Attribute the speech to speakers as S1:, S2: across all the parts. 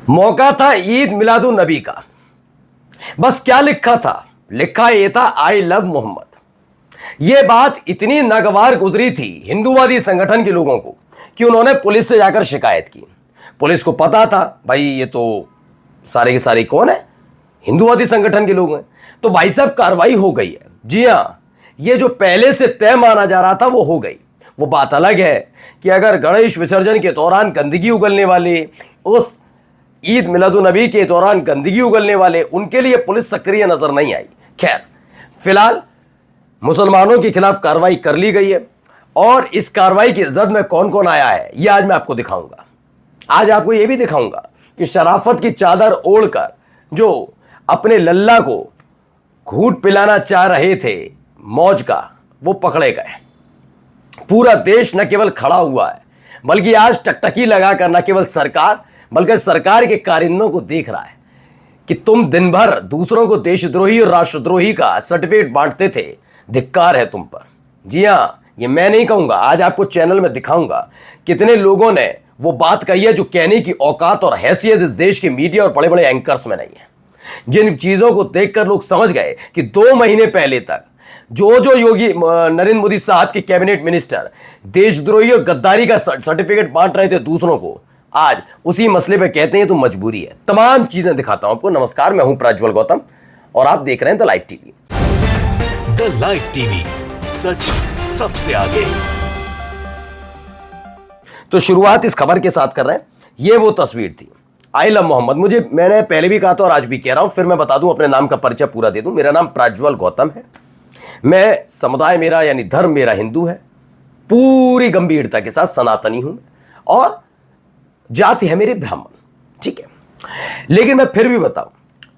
S1: मौका था ईद मिलादुन नबी का। बस क्या लिखा था? लिखा ये था, आई लव मोहम्मद। यह बात इतनी नागवार गुजरी थी हिंदूवादी संगठन के लोगों को कि उन्होंने पुलिस से जाकर शिकायत की। पुलिस को पता था भाई ये तो सारे के सारे कौन है, हिंदूवादी संगठन के लोग हैं। तो भाई साहब कार्रवाई हो गई है। जी हां, ये जो पहले से तय माना जा रहा था वो हो गई। वो बात अलग है कि अगर गणेश विसर्जन के दौरान गंदगी उगलने वाले, उस ईद मिलादुन नबी के दौरान गंदगी उगलने वाले, उनके लिए पुलिस सक्रिय नजर नहीं आई। खैर, फिलहाल मुसलमानों के खिलाफ कार्रवाई कर ली गई है और इस कार्रवाई की जद में कौन कौन आया है यह आज मैं आपको दिखाऊंगा। आज आपको यह भी दिखाऊंगा कि शराफत की चादर ओढ़कर जो अपने लल्ला को घूंट पिलाना चाह रहे थे मौज का, वो पकड़े गए। पूरा देश न केवल खड़ा हुआ है बल्कि आज टकटकी लगाकर न केवल सरकार बल्कि सरकार के कारिंदों को देख रहा है कि तुम दिन भर दूसरों को देशद्रोही और राष्ट्रद्रोही का सर्टिफिकेट बांटते थे, धिक्कार है तुम पर। जी हां, ये मैं नहीं कहूंगा, आज आपको चैनल में दिखाऊंगा कितने लोगों ने वो बात कही है जो कहने की औकात और हैसियत इस देश के मीडिया और बड़े बड़े एंकर्स में नहीं है। जिन चीजों को देखकर लोग समझ गए कि 2 महीने पहले तक जो योगी नरेंद्र मोदी साहब के कैबिनेट मिनिस्टर देशद्रोही और गद्दारी का सर्टिफिकेट बांट रहे थे दूसरों को, आज उसी मसले पे कहते हैं तो मजबूरी है। तमाम चीजें दिखाता हूं आपको। नमस्कार, मैं हूं प्रज्वल गौतम और आप देख रहे हैं the live TV.
S2: The live TV, सच सबसे आगे।
S1: तो शुरुआत इस खबर के साथ कर रहे हैं। ये वो तस्वीर थी, आई लव मोहम्मद। मैंने पहले भी कहा था और आज भी कह रहा हूं, फिर मैं बता दूं, अपने नाम का परिचय पूरा दे दूं। मेरा नाम प्रज्वल गौतम है। मैं समुदाय मेरा यानी धर्म मेरा हिंदू है, पूरी गंभीरता के साथ सनातनी हूं और जाति है मेरी ब्राह्मण। ठीक है, लेकिन मैं फिर भी बताऊं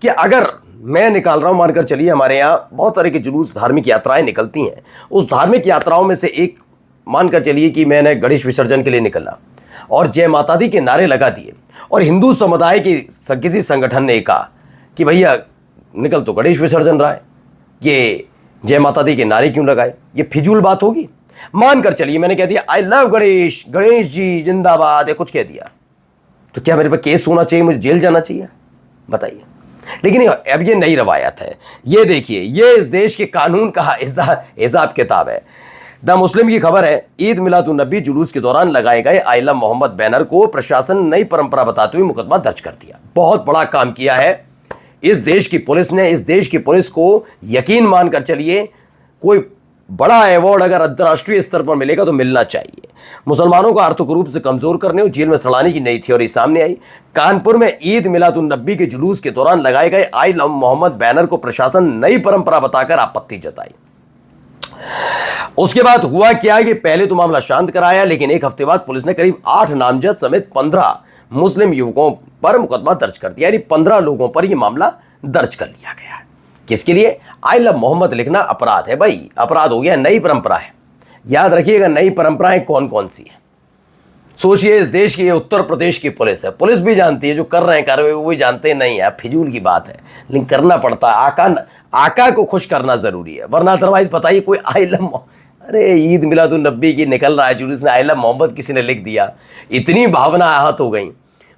S1: कि अगर मैं निकाल रहा हूं, मानकर चलिए हमारे यहां बहुत तरह के जुलूस, धार्मिक यात्राएं निकलती हैं। उस धार्मिक यात्राओं में से एक, मानकर चलिए कि मैंने गणेश विसर्जन के लिए निकला और जय माता दी के नारे लगा दिए और हिंदू समुदाय के किसी संगठन ने कहा कि भैया निकल तो गणेश विसर्जन रहा है, ये जय माता दी के नारे क्यों लगाए? ये फिजूल बात होगी। मानकर चलिए मैंने कह दिया आई लव गणेश, गणेश जी जिंदाबाद, या कुछ कह दिया, तो क्या मेरे पर केस होना चाहिए, मुझे जेल जाना चाहिए? बताइए। लेकिन अब ये नई रवायत है। ये देखिए, ये इस देश के कानून का हिसाब किताब है। द मुस्लिम की खबर है, ईद मिलादुन नबी जुलूस के दौरान लगाए गए आई लव मोहम्मद बैनर को प्रशासन ने नई परंपरा बताते हुए मुकदमा दर्ज कर दिया। बहुत बड़ा काम किया है इस देश की पुलिस ने। इस देश की पुलिस को यकीन मानकर चलिए, कोई बड़ा अवार्ड अगर अंतर्राष्ट्रीय स्तर पर मिलेगा तो मिलना चाहिए। मुसलमानों को आर्थिक रूप से कमजोर करने और जेल में सड़ाने की नई थ्योरी सामने आई। कानपुर में ईद मिलादुन नबी के जुलूस के दौरान लगाए गए आई लव मोहम्मद बैनर को प्रशासन नई परंपरा बताकर आपत्ति जताई। उसके बाद हुआ क्या कि पहले तो मामला शांत कराया, लेकिन एक हफ्ते बाद पुलिस ने करीब 8 नामजद समेत 15 मुस्लिम युवकों पर मुकदमा दर्ज कर दिया। यानी 15 लोगों पर यह मामला दर्ज कर लिया गया है। किसके लिए? आई लव मोहम्मद लिखना अपराध है भाई, अपराध हो गया, नई परंपरा है। याद रखिएगा, नई परंपराएं कौन कौन सी है। सोचिए, इस देश की, उत्तर प्रदेश की पुलिस है, पुलिस भी जानती है, जो कर रहे हैं कार्रवाई वो भी जानते नहीं है, फिजूल की बात है, लेकिन करना पड़ता है। आका को खुश करना जरूरी है, वरना अदरवाइज बताइए कोई आई लव, अरे ईद मिलादुन नबी की निकल रहा है जुलूस ने, आई लव मोहम्मद किसी ने लिख दिया, इतनी भावना आहत हो गई।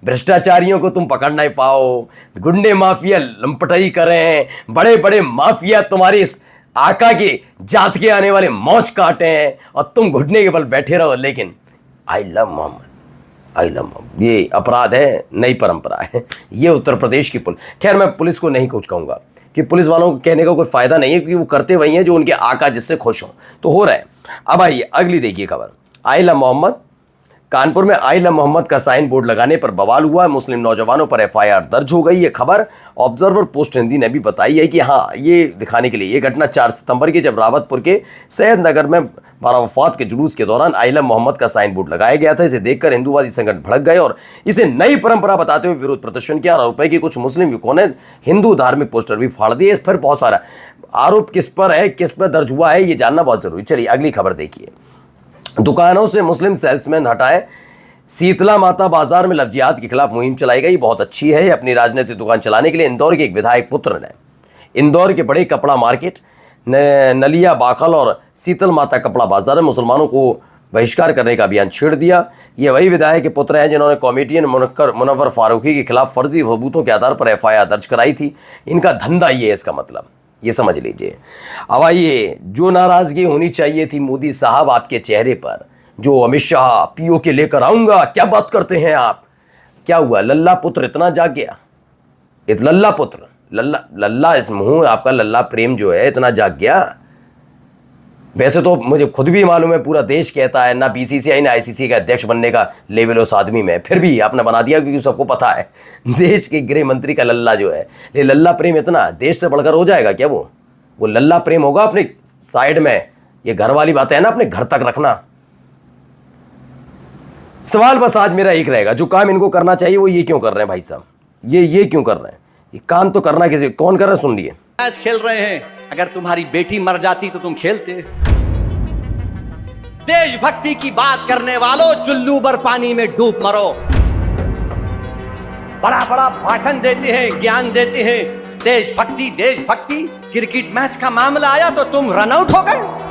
S1: भ्रष्टाचारियों को तुम पकड़ नहीं पाओ, गुंडे माफिया लंपटाई करें, बड़े बड़े माफिया तुम्हारी आका के जात के आने वाले मौज काटे हैं और तुम घुटने के बल बैठे रहो। लेकिन I love Muhammad, I love Muhammad, ये अपराध है, नई परंपरा है। ये उत्तर प्रदेश की पुलिस। खैर, मैं पुलिस को नहीं कुछ कहूँगा कि पुलिस वालों को कहने का कोई फायदा नहीं है, क्योंकि वो करते वही हैं जो उनके आका जिससे खुश हों, तो हो रहा है। अब आइए अगली देखिए खबर। आई लव मोहम्मद, कानपुर में आई लव मोहम्मद का साइन बोर्ड लगाने पर बवाल हुआ। मुस्लिम नौजवानों पर एफआईआर दर्ज हो गई। ये खबर ऑब्जर्वर पोस्ट हिंदी ने भी बताई है कि हाँ, ये दिखाने के लिए, ये घटना 4 सितंबर की, जब रावतपुर के सैयद नगर में बारावफात के जुलूस के दौरान आई लव मोहम्मद का साइन बोर्ड लगाया गया था। इसे देखकर हिंदूवादी संगठन भड़क गए और इसे नई परंपरा बताते हुए विरोध प्रदर्शन किया। आरोप है कि कुछ मुस्लिम युवकों ने हिंदू धार्मिक पोस्टर भी फाड़ दिए। फिर बहुत सारा आरोप किस पर है, किस पर दर्ज हुआ है, ये जानना बहुत जरूरी। चलिए अगली खबर देखिए। दुकानों से मुस्लिम सेल्समैन हटाए, शीतला माता बाजार में लफ्जियात के खिलाफ मुहिम चलाई गई। बहुत अच्छी है। अपनी राजनीतिक दुकान चलाने के लिए इंदौर के एक विधायक पुत्र ने इंदौर के बड़े कपड़ा मार्केट, नलिया बाखल और शीतल माता कपड़ा बाजार में मुसलमानों को बहिष्कार करने का अभियान छेड़ दिया। ये वही विधायक के पुत्र हैं जिन्होंने कॉमेडियन मुनव्वर फारूकी के खिलाफ फर्जी सबूतों के आधार पर एफआईआर दर्ज कराई थी। इनका धंधा ये है, इसका मतलब ये समझ लीजिए। अब आइए, जो नाराजगी होनी चाहिए थी मोदी साहब आपके चेहरे पर, जो अमित शाह पीओके लेकर आऊंगा, क्या बात करते हैं आप, क्या हुआ? लल्ला पुत्र इतना जाग गया? लल्ला पुत्र, लल्ला इस मुंह आपका लल्ला प्रेम जो है इतना जाग गया? वैसे तो मुझे खुद भी मालूम है, पूरा देश कहता है ना बीसीसीआई ना आईसीसी का अध्यक्ष बनने का लेवल उस आदमी में, फिर भी आपने बना दिया क्योंकि सबको पता है देश के गृह मंत्री का लल्ला जो है। ये लल्ला प्रेम इतना देश से बढ़कर हो जाएगा क्या? वो लल्ला प्रेम होगा अपने साइड में। ये घर वाली बातें है ना, अपने घर तक रखना। सवाल बस आज मेरा एक रहेगा, जो काम इनको करना चाहिए वो ये क्यों कर रहे हैं भाई साहब? ये क्यों कर रहे हैं? ये काम तो करना किसी, कौन कर रहा है? सुन लिए,
S3: मैच खेल रहे हैं। अगर तुम्हारी बेटी मर जाती तो तुम खेलते? देशभक्ति की बात करने वालों, चुल्लू भर पानी में डूब मरो। बड़ा बड़ा भाषण देते हैं, ज्ञान देते हैं, देशभक्ति देशभक्ति। क्रिकेट मैच का मामला आया तो तुम रन आउट हो गए।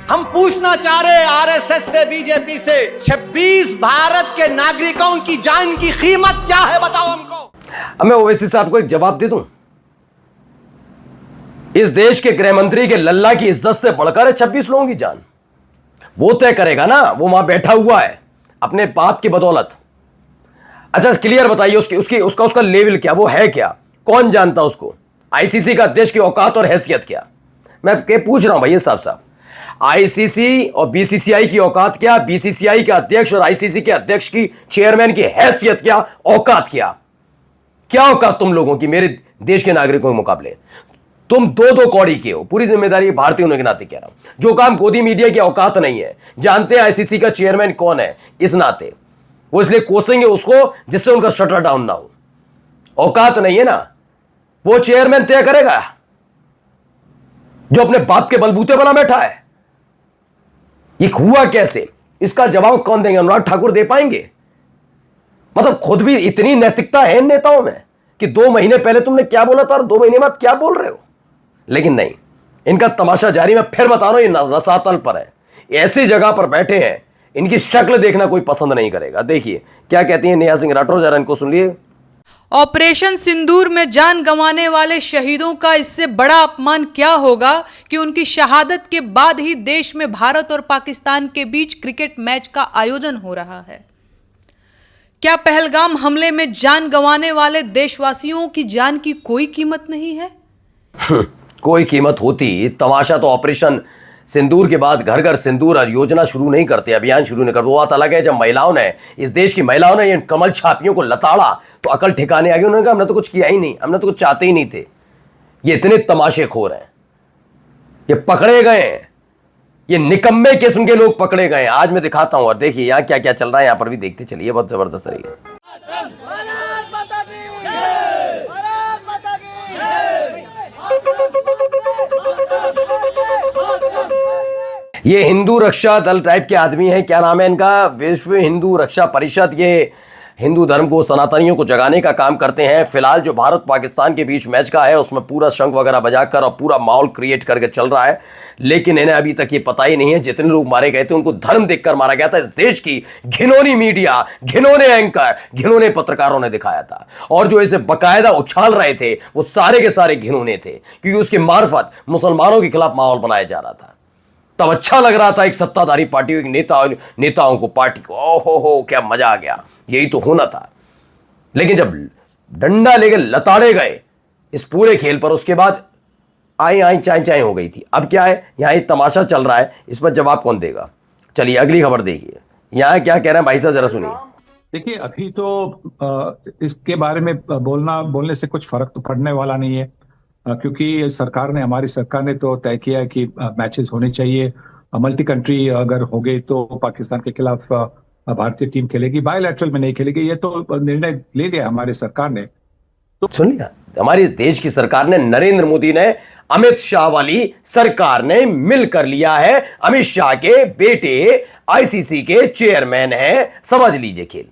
S3: हम पूछना चाह रहे आरएसएस से, बीजेपी से, 26 भारत के नागरिकों की जान की कीमत क्या है, बताओ हमको।
S1: अब मैं ओवैसी साहब को एक जवाब दे दूं। इस देश के गृह मंत्री के लल्ला की इज्जत से बढ़कर है 26 लोगों की जान। वो तय करेगा ना, वो वहां बैठा हुआ है अपने बाप की बदौलत। अच्छा क्लियर बताइए, उसका लेवल क्या, वो है क्या, कौन जानता उसको? आईसीसी का अध्यक्ष की औकात और हैसियत क्या? मैं पूछ रहा हूं भैया साहब, आईसीसी और बीसीसीआई की औकात क्या, बीसीसीआई के अध्यक्ष और आईसीसी के अध्यक्ष की, चेयरमैन की हैसियत क्या, औकात क्या औकात तुम लोगों की मेरे देश के नागरिकों के मुकाबले? तुम दो कौड़ी के हो। पूरी जिम्मेदारी भारतीय होने के नाते कह रहा हूं। जो काम गोदी मीडिया की औकात नहीं है, जानते हैं आईसीसी का चेयरमैन कौन है इस नाते, वो इसलिए कोसेंगे उसको जिससे उनका शटर डाउन ना हो। औकात नहीं है ना, वो चेयरमैन तय करेगा जो अपने बाप के बलबूते बना बैठा है। ये हुआ कैसे, इसका जवाब कौन देंगे? अनुराग ठाकुर दे पाएंगे? मतलब खुद भी इतनी नैतिकता है इन नेताओं में कि 2 महीने पहले तुमने क्या बोला था और 2 महीने बाद क्या बोल रहे हो? लेकिन नहीं, इनका तमाशा जारी। मैं फिर बता रहा हूं, ये रसातल पर है, ऐसी जगह पर बैठे हैं, इनकी शक्ल देखना कोई पसंद नहीं करेगा। देखिए क्या कहती है नेहा सिंह राठौर, जरा इनको सुन लिए।
S4: ऑपरेशन सिंदूर में जान गंवाने वाले शहीदों का इससे बड़ा अपमान क्या होगा कि उनकी शहादत के बाद ही देश में भारत और पाकिस्तान के बीच क्रिकेट मैच का आयोजन हो रहा है। क्या पहलगाम हमले में जान गंवाने वाले देशवासियों की जान की कोई कीमत नहीं है?
S1: कोई कीमत होती, तमाशा तो ऑपरेशन सिंदूर के बाद घर घर सिंदूर योजना शुरू नहीं करते, अभियान शुरू नहीं करते। वो बात अलग है जब महिलाओं ने, इस देश की महिलाओं ने इन कमल छापियों को लताड़ा तो अकल ठिकाने आ गई। उन्होंने कहा हमने तो कुछ किया ही नहीं, हमने तो कुछ चाहते ही नहीं थे। ये इतने तमाशेखोर हैं, ये पकड़े गए हैं, ये निकम्मे किस्म के लोग पकड़े गए हैं। आज मैं दिखाता हूं, और देखिए यहां क्या क्या चल रहा है, यहां पर भी देखते चलिए, बहुत जबरदस्त रही है। ये हिंदू रक्षा दल टाइप के आदमी हैं, क्या नाम है इनका, विश्व हिंदू रक्षा परिषद। ये हिंदू धर्म को, सनातनियों को जगाने का काम करते हैं। फिलहाल जो भारत पाकिस्तान के बीच मैच का है उसमें पूरा शंख वगैरह बजाकर और पूरा माहौल क्रिएट करके चल रहा है, लेकिन इन्हें अभी तक ये पता ही नहीं है जितने लोग मारे गए थे उनको धर्म देखकर मारा गया था। इस देश की घिनौनी मीडिया, घिनौने एंकर, घिनौने पत्रकारों ने दिखाया था, और जो इसे बकायदा उछाल रहे थे वो सारे के सारे घिनौने थे, क्योंकि उसके मार्फत मुसलमानों के खिलाफ माहौल बनाया जा रहा था। तब अच्छा लग रहा था एक सत्ताधारी पार्टियों के नेताओं को, पार्टी को, ओहो हो क्या मजा आ गया, यही तो होना था। लेकिन जब डंडा लेकर लताड़े गए इस पूरे खेल पर, उसके बाद आई चाय हो गई थी। अब क्या है, यहां एक तमाशा चल रहा है, इस पर जवाब कौन देगा? चलिए अगली खबर देखिए, यहां क्या कह रहे हैं भाई साहब, जरा सुनिए।
S5: देखिए अभी तो इसके बारे में बोलने से कुछ फर्क तो पड़ने वाला नहीं है, क्योंकि हमारी सरकार ने तो तय किया है कि मैचेस होने चाहिए। मल्टी कंट्री अगर हो गई तो पाकिस्तान के खिलाफ भारतीय टीम खेलेगी, बायलैटरल में नहीं खेलेगी। ये तो निर्णय ले लिया हमारी सरकार ने।
S1: तो सुन लिया, हमारे देश की सरकार ने, नरेंद्र मोदी ने, अमित शाह वाली सरकार ने मिलकर लिया है। अमित शाह के बेटे आईसीसी के चेयरमैन हैं, समझ लीजिए खेल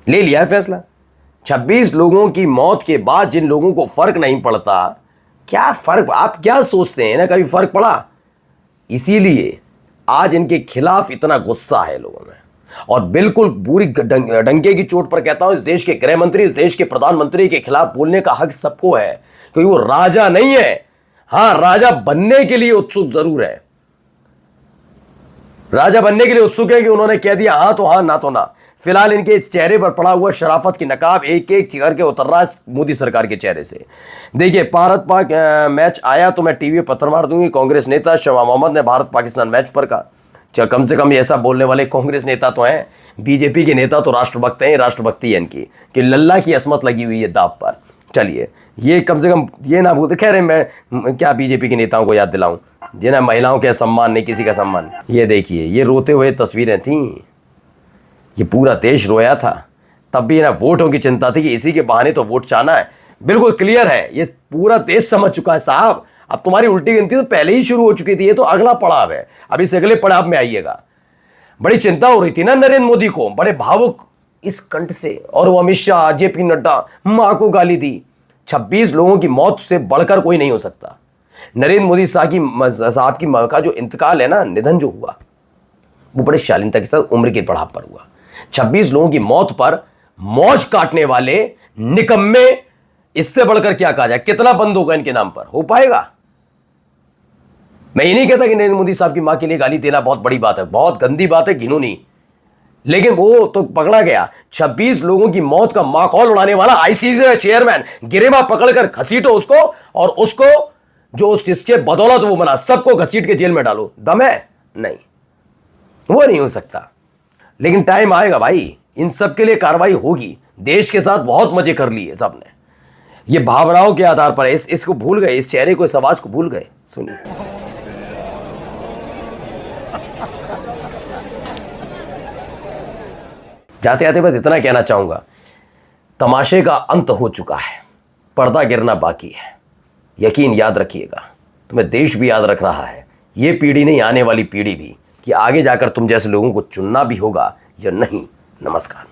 S1: ले लिया है फैसला। 26 लोगों की मौत के बाद जिन लोगों को फर्क नहीं पड़ता, क्या फर्क, आप क्या सोचते हैं ना कभी फर्क पड़ा? इसीलिए आज इनके खिलाफ इतना गुस्सा है लोगों में, और बिल्कुल पूरी डंके की चोट पर कहता हूं, इस देश के गृह मंत्री, इस देश के प्रधानमंत्री के खिलाफ बोलने का हक सबको है, क्योंकि वो राजा नहीं है। हां, राजा बनने के लिए उत्सुक जरूर है, राजा बनने के लिए उत्सुक है कि उन्होंने कह दिया हां तो हां, ना तो ना। फिलहाल इनके इस चेहरे पर पड़ा हुआ शराफत की नकाब एक एक करके उतर रहा है मोदी सरकार के चेहरे से। देखिए, भारत पाक मैच आया तो मैं टीवी पर पत्थर मार दूंगी। कांग्रेस नेता शमा मोहम्मद ने भारत पाकिस्तान मैच पर कहा, चल कम से कम ऐसा बोलने वाले कांग्रेस नेता तो हैं, बीजेपी के नेता तो राष्ट्रभक्त हैं, राष्ट्रभक्ति है इनकी कि लल्ला की असमत लगी हुई है दाव पर। चलिए, ये कम से कम ये ना भूलते। खैर, मैं क्या बीजेपी के नेताओं को याद दिलाऊं जिन्हें महिलाओं के सम्मान नहीं, किसी का सम्मान। ये देखिए, ये रोते हुए तस्वीरें थीं, ये पूरा देश रोया था। तब भी ना वोटों की चिंता थी कि इसी के बहाने तो वोट चाहना है। बिल्कुल क्लियर है, ये पूरा देश समझ चुका है साहब। अब तुम्हारी उल्टी गिनती तो पहले ही शुरू हो चुकी थी, ये तो अगला पड़ाव है, अब इस अगले पड़ाव में आइएगा। बड़ी चिंता हो रही थी ना नरेंद्र मोदी को, बड़े भावुक इस कंठ से, और वो अमित शाह, जेपी नड्डा मां को गाली दी। 26 लोगों की मौत से बढ़कर कोई नहीं हो सकता। नरेंद्र मोदी साहब की मां का जो इंतकाल है ना, निधन जो हुआ, वो बड़े शालीनता के साथ उम्र के पड़ाव पर हुआ। 26 लोगों की मौत पर मौज काटने वाले निकम्मे, इससे बढ़कर क्या कहा जाए? कितना बंद होगा इनके नाम पर? हो पाएगा? मैं ये नहीं कहता कि नरेंद्र मोदी साहब की मां के लिए गाली देना बहुत बड़ी बात है, बहुत गंदी बात है, घिनौनी, लेकिन वो तो पकड़ा गया। 26 लोगों की मौत का माखौल उड़ाने वाला आईसीसी चेयरमैन, गिरेबा पकड़कर घसीटो उसको, और उसको जो जिसके बदौलत वो बना, सबको घसीट के जेल में डालो। दम है? नहीं, वो नहीं हो सकता। लेकिन टाइम आएगा भाई, इन सब के लिए कार्रवाई होगी। देश के साथ बहुत मजे कर लिए सबने, ये भावनाओं के आधार पर इसको भूल गए, इस चेहरे को, इस आवाज को भूल गए। सुनिए। जाते जाते बस इतना कहना चाहूंगा, तमाशे का अंत हो चुका है, पर्दा गिरना बाकी है। यकीन याद रखिएगा, तुम्हें देश भी याद रख रहा है, ये पीढ़ी नहीं, आने वाली पीढ़ी भी, कि आगे जाकर तुम जैसे लोगों को चुनना भी होगा या नहीं। नमस्कार।